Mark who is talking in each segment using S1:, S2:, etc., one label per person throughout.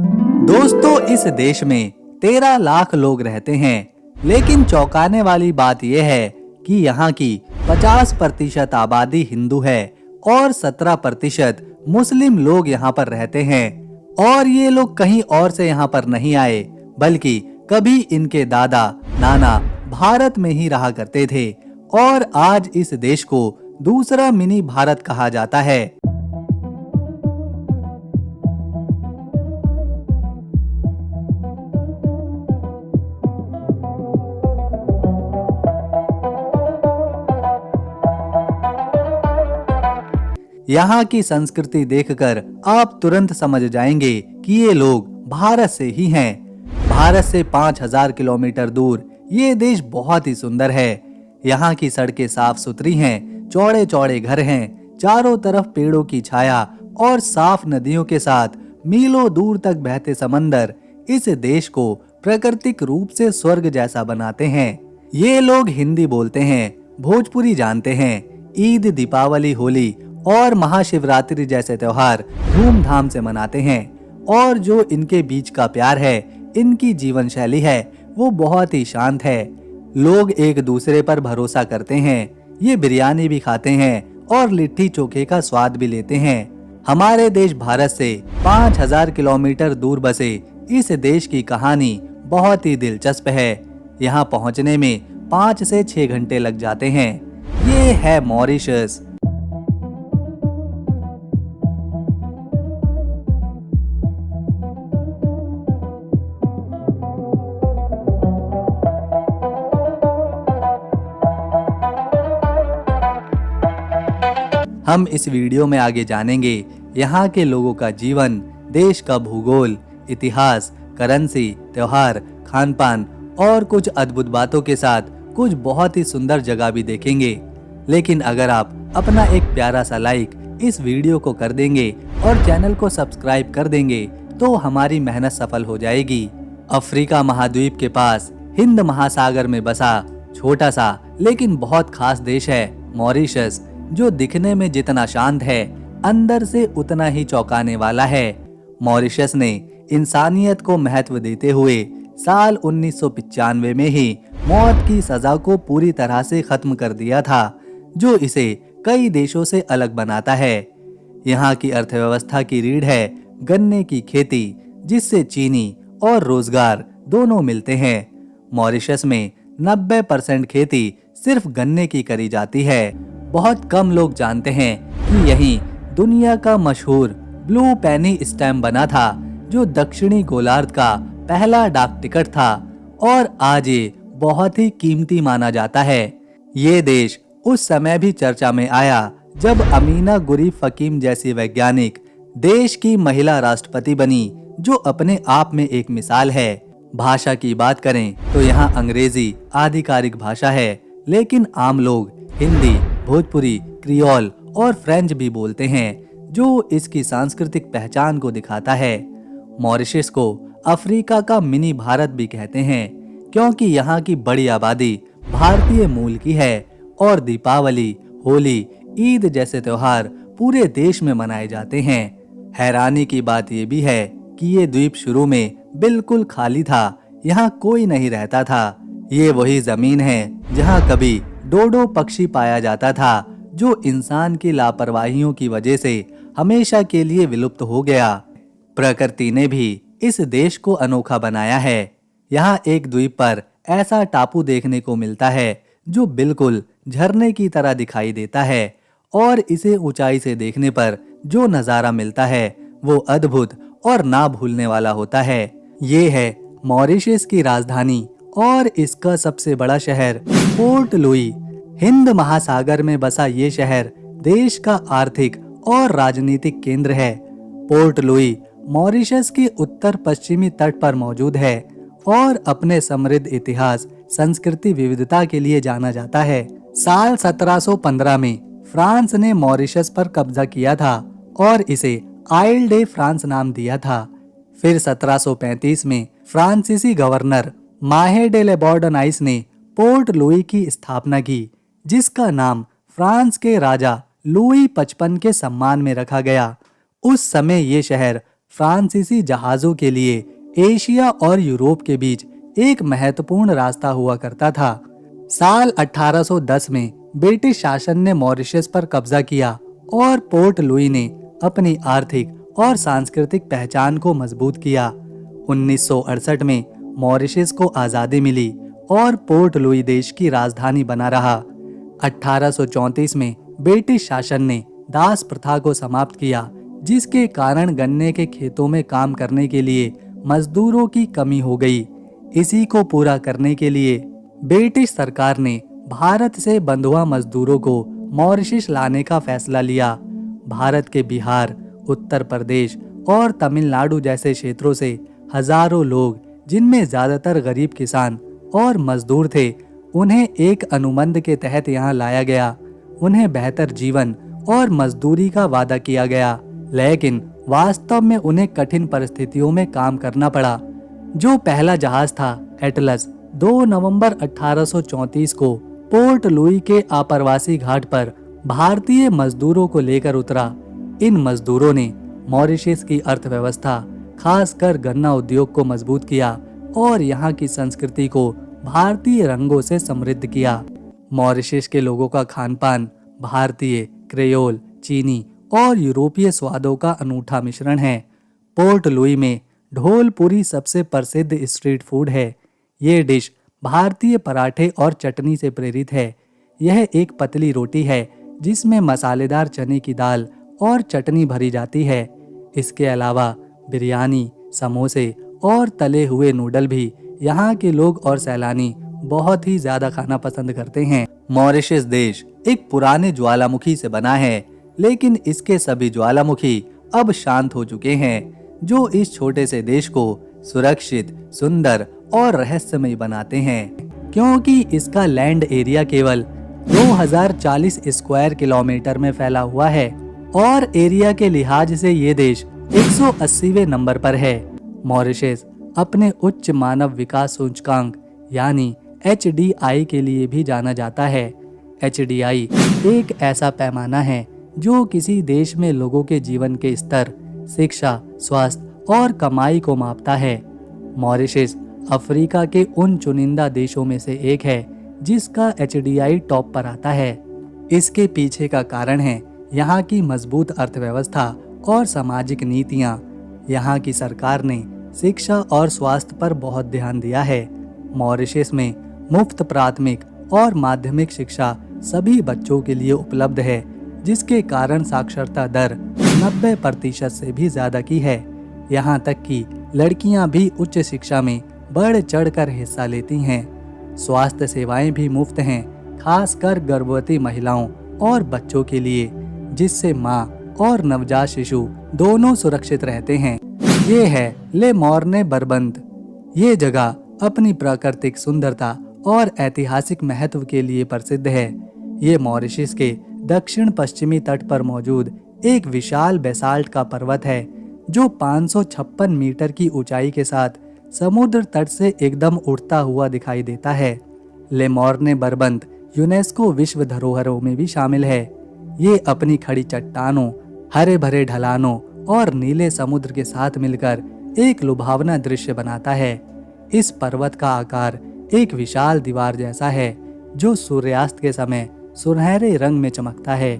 S1: दोस्तों, इस देश में 13 लाख लोग रहते हैं, लेकिन चौंकाने वाली बात यह है कि यहाँ की 50% आबादी हिंदू है और 17% मुस्लिम लोग यहाँ पर रहते हैं। और ये लोग कहीं और से यहाँ पर नहीं आए, बल्कि कभी इनके दादा नाना भारत में ही रहा करते थे और आज इस देश को दूसरा मिनी भारत कहा जाता है। यहाँ की संस्कृति देखकर आप तुरंत समझ जाएंगे कि ये लोग भारत से ही हैं। भारत से 5000 किलोमीटर दूर ये देश बहुत ही सुंदर है। यहाँ की सड़कें साफ सुथरी हैं, चौड़े चौड़े घर हैं, चारों तरफ पेड़ों की छाया और साफ नदियों के साथ मीलों दूर तक बहते समंदर इस देश को प्राकृतिक रूप से स्वर्ग जैसा बनाते हैं। ये लोग हिंदी बोलते हैं, भोजपुरी जानते हैं, ईद, दीपावली, होली और महाशिवरात्रि जैसे त्योहार धूमधाम से मनाते हैं। और जो इनके बीच का प्यार है, इनकी जीवन शैली है, वो बहुत ही शांत है। लोग एक दूसरे पर भरोसा करते हैं, ये बिरयानी भी खाते हैं और लिट्टी चोखे का स्वाद भी लेते हैं। हमारे देश भारत से 5000 किलोमीटर दूर बसे इस देश की कहानी बहुत ही दिलचस्प है। यहाँ पहुँचने में 5 से 6 घंटे लग जाते हैं। ये है मॉरिशस। हम इस वीडियो में आगे जानेंगे यहाँ के लोगों का जीवन, देश का भूगोल, इतिहास, करेंसी, त्योहार, खान पान और कुछ अद्भुत बातों के साथ कुछ बहुत ही सुंदर जगह भी देखेंगे। लेकिन अगर आप अपना एक प्यारा सा लाइक इस वीडियो को कर देंगे और चैनल को सब्सक्राइब कर देंगे तो हमारी मेहनत सफल हो जाएगी। अफ्रीका महाद्वीप के पास हिंद महासागर में बसा छोटा सा लेकिन बहुत खास देश है मॉरिशस, जो दिखने में जितना शांत है, अंदर से उतना ही चौंकाने वाला है। मॉरिशस ने इंसानियत को महत्व देते हुए साल 1995 में ही मौत की सजा को पूरी तरह से खत्म कर दिया था, जो इसे कई देशों से अलग बनाता है। यहाँ की अर्थव्यवस्था की रीढ़ है गन्ने की खेती, जिससे चीनी और रोजगार दोनों मिलते हैं। मॉरिशस में 90% खेती सिर्फ गन्ने की करी जाती है। बहुत कम लोग जानते हैं कि यहीं दुनिया का मशहूर ब्लू पेनी स्टैम्प बना था, जो दक्षिणी गोलार्ध का पहला डाक टिकट था और आज ये बहुत ही कीमती माना जाता है। ये देश उस समय भी चर्चा में आया जब अमीना गुरी फकीम जैसी वैज्ञानिक देश की महिला राष्ट्रपति बनी, जो अपने आप में एक मिसाल है। भाषा की बात करें तो यहाँ अंग्रेजी आधिकारिक भाषा है, लेकिन आम लोग हिंदी, भोजपुरी, क्रियोल और फ्रेंच भी बोलते हैं, जो इसकी सांस्कृतिक पहचान को दिखाता है। मॉरिशस को अफ्रीका का मिनी भारत भी कहते हैं, क्योंकि यहाँ की बड़ी आबादी भारतीय मूल की है और दीपावली, होली, ईद जैसे त्योहार पूरे देश में मनाए जाते हैं। हैरानी की बात यह भी है कि ये द्वीप शुरू में बिल्कुल खाली था, यहाँ कोई नहीं रहता था। ये वही जमीन है जहाँ कभी डोडो पक्षी पाया जाता था, जो इंसान की लापरवाहियों की वजह से हमेशा के लिए विलुप्त हो गया। प्रकृति ने भी इस देश को अनोखा बनाया है। यहाँ एक द्वीप पर ऐसा टापू देखने को मिलता है जो बिल्कुल झरने की तरह दिखाई देता है और इसे ऊंचाई से देखने पर जो नजारा मिलता है वो अद्भुत और ना भूलने वाला होता है। ये है मॉरिशस की राजधानी और इसका सबसे बड़ा शहर पोर्ट लुई। हिंद महासागर में बसा ये शहर देश का आर्थिक और राजनीतिक केंद्र है। पोर्ट लुई मॉरिशस के उत्तर पश्चिमी तट पर मौजूद है और अपने समृद्ध इतिहास, संस्कृति विविधता के लिए जाना जाता है। साल 1715 में फ्रांस ने मॉरिशस पर कब्जा किया था और इसे आइल डे फ्रांस नाम दिया था। फिर 1735 में फ्रांसीसी गवर्नर माहे डे लेबॉर्डनाइस ने पोर्ट लुई की स्थापना की, जिसका नाम फ्रांस के राजा लुई 55 के सम्मान में रखा गया। उस समय ये शहर फ्रांसीसी जहाज़ों के लिए एशिया और यूरोप के बीच एक महत्वपूर्ण रास्ता हुआ करता था। साल 1810 में ब्रिटिश शासन ने मॉरिशस पर कब्जा किया और पोर्ट लुई ने अपनी आर्थिक और सांस्कृतिक पहचान को मजबूत किया। 1968 में मॉरिशस को आज़ादी मिली और पोर्ट लुई देश की राजधानी बना रहा। 1834 में ब्रिटिश शासन ने दास प्रथा को समाप्त किया, जिसके कारण गन्ने के खेतों में काम करने के लिए मजदूरों की कमी हो गई। इसी को पूरा करने के लिए ब्रिटिश सरकार ने भारत से बंधुआ मजदूरों को मॉरिशस लाने का फैसला लिया। भारत के बिहार, उत्तर प्रदेश और तमिलनाडु जैसे क्षेत्रों से हजारों लोग, जिनमें ज्यादातर गरीब किसान और मजदूर थे, उन्हें एक अनुबंध के तहत यहाँ लाया गया। उन्हें बेहतर जीवन और मजदूरी का वादा किया गया, लेकिन वास्तव में उन्हें कठिन परिस्थितियों में काम करना पड़ा। जो पहला जहाज था एटलस, 2 नवंबर 1834 को पोर्ट लुई के आप्रवासी घाट पर भारतीय मजदूरों को लेकर उतरा। इन मजदूरों ने मॉरिशस की अर्थव्यवस्था, खासकर गन्ना उद्योग को मजबूत किया और यहाँ की संस्कृति को भारतीय रंगों से समृद्ध किया। मॉरिशस के लोगों का खानपान भारतीय, क्रेयोल, चीनी और यूरोपीय स्वादों का अनूठा मिश्रण है। पोर्ट लुई में ढोलपुरी सबसे प्रसिद्ध स्ट्रीट फूड है। ये डिश भारतीय पराठे और चटनी से प्रेरित है। यह एक पतली रोटी है जिसमें मसालेदार चने की दाल और चटनी भरी जाती है। इसके अलावा बिरयानी, समोसे और तले हुए नूडल भी यहाँ के लोग और सैलानी बहुत ही ज्यादा खाना पसंद करते हैं। मॉरिशस देश एक पुराने ज्वालामुखी से बना है, लेकिन इसके सभी ज्वालामुखी अब शांत हो चुके हैं, जो इस छोटे से देश को सुरक्षित, सुंदर और रहस्यमय बनाते हैं। क्योंकि इसका लैंड एरिया केवल 2040 स्क्वायर किलोमीटर में फैला हुआ है और एरिया के लिहाज से ये देश 180वें नंबर पर है। मॉरिशस अपने उच्च मानव विकास सूचकांक यानी HDI के लिए भी जाना जाता है। HDI एक ऐसा पैमाना है जो किसी देश में लोगों के जीवन के स्तर, शिक्षा, स्वास्थ्य और कमाई को मापता है। मॉरिशस अफ्रीका के उन चुनिंदा देशों में से एक है जिसका HDI टॉप पर आता है। इसके पीछे का कारण है यहाँ की मजबूत अर्थव्यवस्था और सामाजिक नीतियाँ। यहाँ की सरकार ने शिक्षा और स्वास्थ्य पर बहुत ध्यान दिया है। मॉरिशस में मुफ्त प्राथमिक और माध्यमिक शिक्षा सभी बच्चों के लिए उपलब्ध है, जिसके कारण साक्षरता दर 90% से भी ज्यादा की है। यहाँ तक कि लड़कियाँ भी उच्च शिक्षा में बढ़ चढ़कर हिस्सा लेती हैं। स्वास्थ्य सेवाएं भी मुफ्त हैं, खासकर गर्भवती महिलाओं और बच्चों के लिए, जिससे माँ और नवजात शिशु दोनों सुरक्षित रहते हैं। ये है ले मॉर्ने बरबंत। ये जगह अपनी प्राकृतिक सुंदरता और ऐतिहासिक महत्व के लिए प्रसिद्ध है। ये मॉरिशस के दक्षिण पश्चिमी तट पर मौजूद एक विशाल बेसाल्ट का पर्वत है, जो 556 मीटर की ऊंचाई के साथ समुद्र तट से एकदम उठता हुआ दिखाई देता है। ले मॉर्ने बरबंत यूनेस्को विश्व धरोहरों में भी शामिल है। ये अपनी खड़ी चट्टानों, हरे भरे ढलानों और नीले समुद्र के साथ मिलकर एक लुभावना दृश्य बनाता है। इस पर्वत का आकार एक विशाल दीवार जैसा है, जो सूर्यास्त के समय सुनहरे रंग में चमकता है।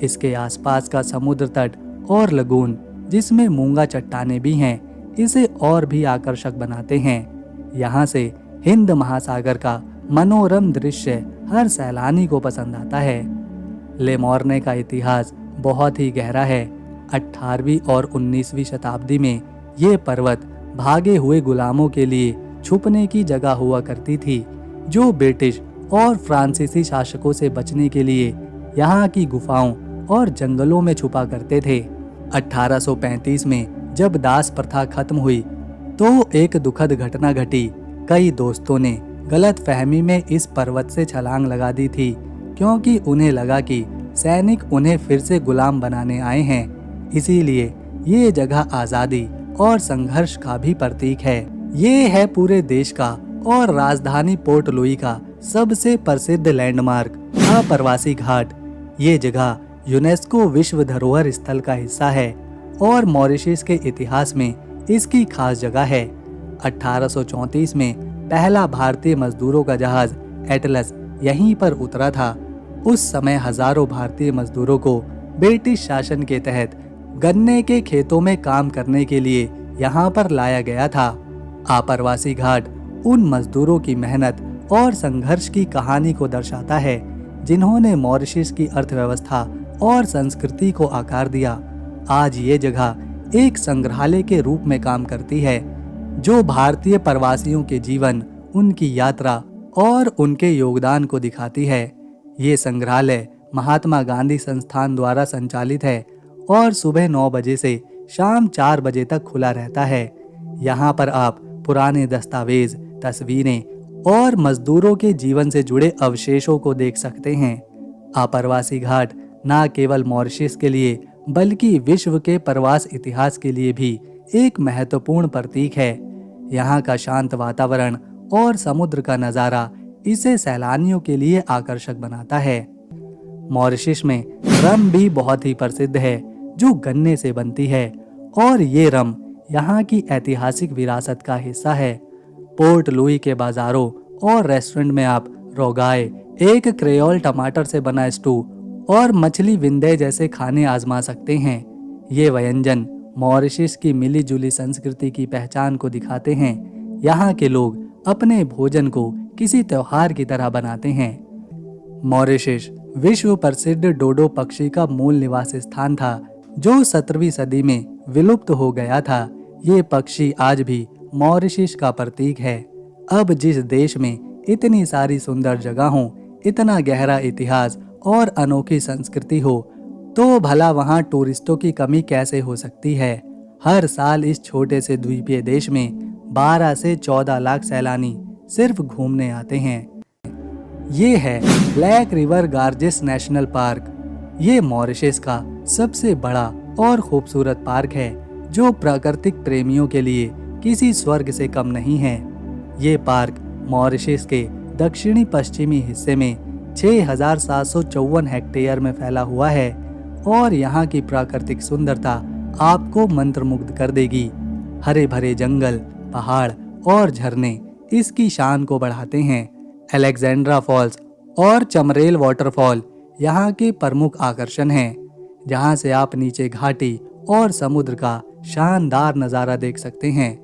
S1: इसके आसपास का समुद्र तट और लगून, जिसमें मूंगा चट्टानें भी हैं, इसे और भी आकर्षक बनाते हैं। यहाँ से हिंद महासागर का मनोरम दृश्य हर सैलानी को पसंद आता है। ले मॉर्ने का इतिहास बहुत ही गहरा है। 18वीं और 19वीं शताब्दी में ये पर्वत भागे हुए गुलामों के लिए छुपने की जगह हुआ करती थी, जो ब्रिटिश और फ्रांसीसी शासकों से बचने के लिए यहाँ की गुफाओं और जंगलों में छुपा करते थे। 1835 में जब दास प्रथा खत्म हुई तो एक दुखद घटना घटी। कई दोस्तों ने गलत फहमी में इस पर्वत से छलांग लगा दी थी, क्योंकि उन्हें लगा कि सैनिक उन्हें फिर से गुलाम बनाने आए हैं। इसीलिए ये जगह आज़ादी और संघर्ष का भी प्रतीक है। ये है पूरे देश का और राजधानी पोर्ट लुई का सबसे प्रसिद्ध लैंडमार्क अप्रवासी घाट। ये जगह यूनेस्को विश्व धरोहर स्थल का हिस्सा है और मॉरिशस के इतिहास में इसकी खास जगह है। 1834 में पहला भारतीय मजदूरों का जहाज एटलस यहीं पर उतरा था। उस समय हजारों भारतीय मजदूरों को ब्रिटिश शासन के तहत गन्ने के खेतों में काम करने के लिए यहाँ पर लाया गया था। आप्रवासी घाट उन मजदूरों की मेहनत और संघर्ष की कहानी को दर्शाता है, जिन्होंने मॉरिशस की अर्थव्यवस्था और संस्कृति को आकार दिया। आज ये जगह एक संग्रहालय के रूप में काम करती है, जो भारतीय प्रवासियों के जीवन, उनकी यात्रा और उनके योगदान को दिखाती है। ये संग्रहालय महात्मा गांधी संस्थान द्वारा संचालित है और सुबह 9 बजे से शाम 4 बजे तक खुला रहता है। यहाँ पर आप पुराने दस्तावेज, तस्वीरें और मजदूरों के जीवन से जुड़े अवशेषों को देख सकते हैं। आप्रवासी घाट न केवल मॉरिशस के लिए बल्कि विश्व के प्रवास इतिहास के लिए भी एक महत्वपूर्ण प्रतीक है। यहाँ का शांत वातावरण और समुद्र का नज़ारा इसे सैलानियों के लिए आकर्षक बनाता है। मॉरिशस में रम भी बहुत ही प्रसिद्ध है, जो गन्ने से बनती है और ये रम यहाँ की ऐतिहासिक विरासत का हिस्सा है। पोर्ट लुई के बाजारों और रेस्टोरेंट में आप रोगाए, एक क्रेयोल टमाटर से बना स्टू और मछली विंदे जैसे खाने आजमा सकते हैं। ये व्यंजन मॉरिशस की मिली जुली संस्कृति की पहचान को दिखाते हैं। यहाँ के लोग अपने भोजन को किसी त्योहार की तरह बनाते हैं। मॉरिशस विश्व प्रसिद्ध डोडो पक्षी का मूल निवास स्थान था, जो 17वीं सदी में विलुप्त हो गया था। ये पक्षी आज भी मॉरिशस का प्रतीक है। अब जिस देश में इतनी सारी सुंदर जगहों, इतना गहरा इतिहास और अनोखी संस्कृति हो, तो भला वहाँ टूरिस्टों की कमी कैसे हो सकती है। हर साल इस छोटे से द्वीपीय देश में 12 से 14 लाख सैलानी सिर्फ घूमने आते हैं। ये है ब्लैक रिवर गार्जेस नेशनल पार्क। ये मॉरिशस का सबसे बड़ा और खूबसूरत पार्क है, जो प्राकृतिक प्रेमियों के लिए किसी स्वर्ग से कम नहीं है। ये पार्क मॉरिशस के दक्षिणी पश्चिमी हिस्से में 6,754 हेक्टेयर में फैला हुआ है और यहाँ की प्राकृतिक सुंदरता आपको मंत्रमुग्ध कर देगी। हरे भरे जंगल, पहाड़ और झरने इसकी शान को बढ़ाते हैं। अलेक्जेंड्रा फॉल्स और चमरेल वाटरफॉल यहाँ के प्रमुख आकर्षण हैं, जहाँ से आप नीचे घाटी और समुद्र का शानदार नज़ारा देख सकते हैं।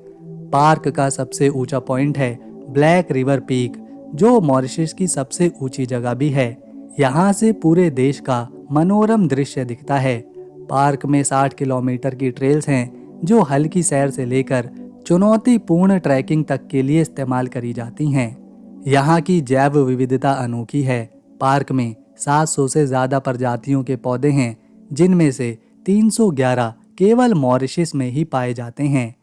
S1: पार्क का सबसे ऊंचा पॉइंट है ब्लैक रिवर पीक, जो मॉरिशस की सबसे ऊंची जगह भी है। यहाँ से पूरे देश का मनोरम दृश्य दिखता है। पार्क में 60 किलोमीटर की ट्रेल्स हैं, जो हल्की सैर से लेकर चुनौतीपूर्ण ट्रैकिंग तक के लिए इस्तेमाल करी जाती हैं। यहाँ की जैव विविधता अनोखी है। पार्क में 700 से ज़्यादा प्रजातियों के पौधे हैं, जिनमें से 311 केवल मॉरिशस में ही पाए जाते हैं।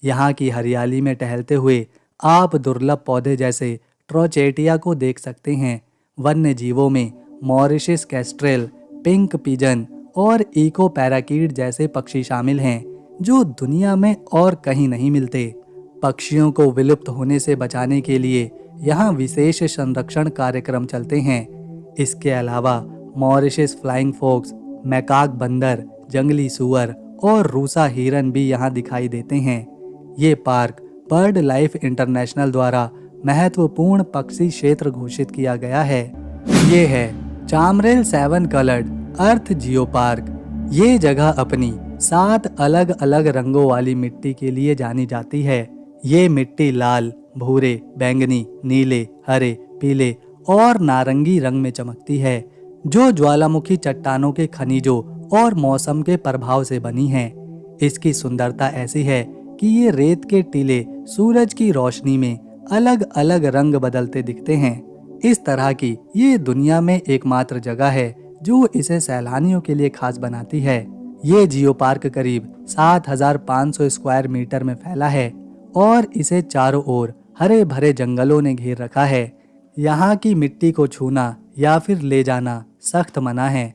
S1: यहाँ की हरियाली में टहलते हुए आप दुर्लभ पौधे जैसे ट्रोचेटिया को देख सकते हैं। वन्य जीवों में मॉरिशस कैस्ट्रेल, पिंक पिजन और इको पैराकीट जैसे पक्षी शामिल हैं, जो दुनिया में और कहीं नहीं मिलते। पक्षियों को विलुप्त होने से बचाने के लिए यहाँ विशेष संरक्षण कार्यक्रम चलते हैं। इसके अलावा मॉरिशस फ्लाइंग फॉक्स, मैकाक बंदर, जंगली सुअर और रूसा हिरन भी यहाँ दिखाई देते हैं। ये पार्क बर्ड लाइफ इंटरनेशनल द्वारा महत्वपूर्ण पक्षी क्षेत्र घोषित किया गया है। ये है चामरेल 7 कलर्ड अर्थ जियो पार्क। ये जगह अपनी 7 अलग अलग रंगों वाली मिट्टी के लिए जानी जाती है। ये मिट्टी लाल, भूरे, बैंगनी, नीले, हरे, पीले और नारंगी रंग में चमकती है, जो ज्वालामुखी चट्टानों के खनिजों और मौसम के प्रभाव से बनी है। इसकी सुंदरता ऐसी है कि ये रेत के टीले सूरज की रोशनी में अलग अलग रंग बदलते दिखते हैं। इस तरह की ये दुनिया में एकमात्र जगह है जो इसे सैलानियों के लिए खास बनाती है। ये जियो पार्क करीब 7,500 स्क्वायर मीटर में फैला है और इसे चारों ओर हरे भरे जंगलों ने घेर रखा है। यहाँ की मिट्टी को छूना या फिर ले जाना सख्त मना है,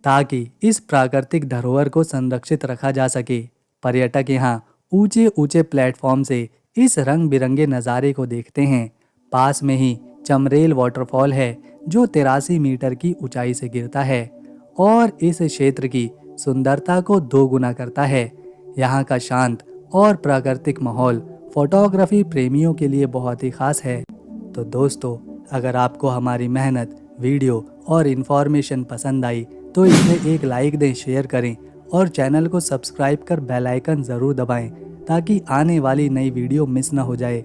S1: ताकि इस प्राकृतिक धरोहर को संरक्षित रखा जा सके। पर्यटक यहाँ ऊंचे ऊंचे प्लेटफॉर्म से इस रंग बिरंगे नज़ारे को देखते हैं। पास में ही चमरेल वाटरफॉल है, जो 83 मीटर की ऊंचाई से गिरता है और इस क्षेत्र की सुंदरता को 2 गुना करता है। यहाँ का शांत और प्राकृतिक माहौल फोटोग्राफी प्रेमियों के लिए बहुत ही खास है। तो दोस्तों, अगर आपको हमारी मेहनत, वीडियो और इन्फॉर्मेशन पसंद आई तो इसे एक लाइक दें, शेयर करें और चैनल को सब्सक्राइब कर बेल आइकन ज़रूर दबाएं ताकि आने वाली नई वीडियो मिस ना हो जाए।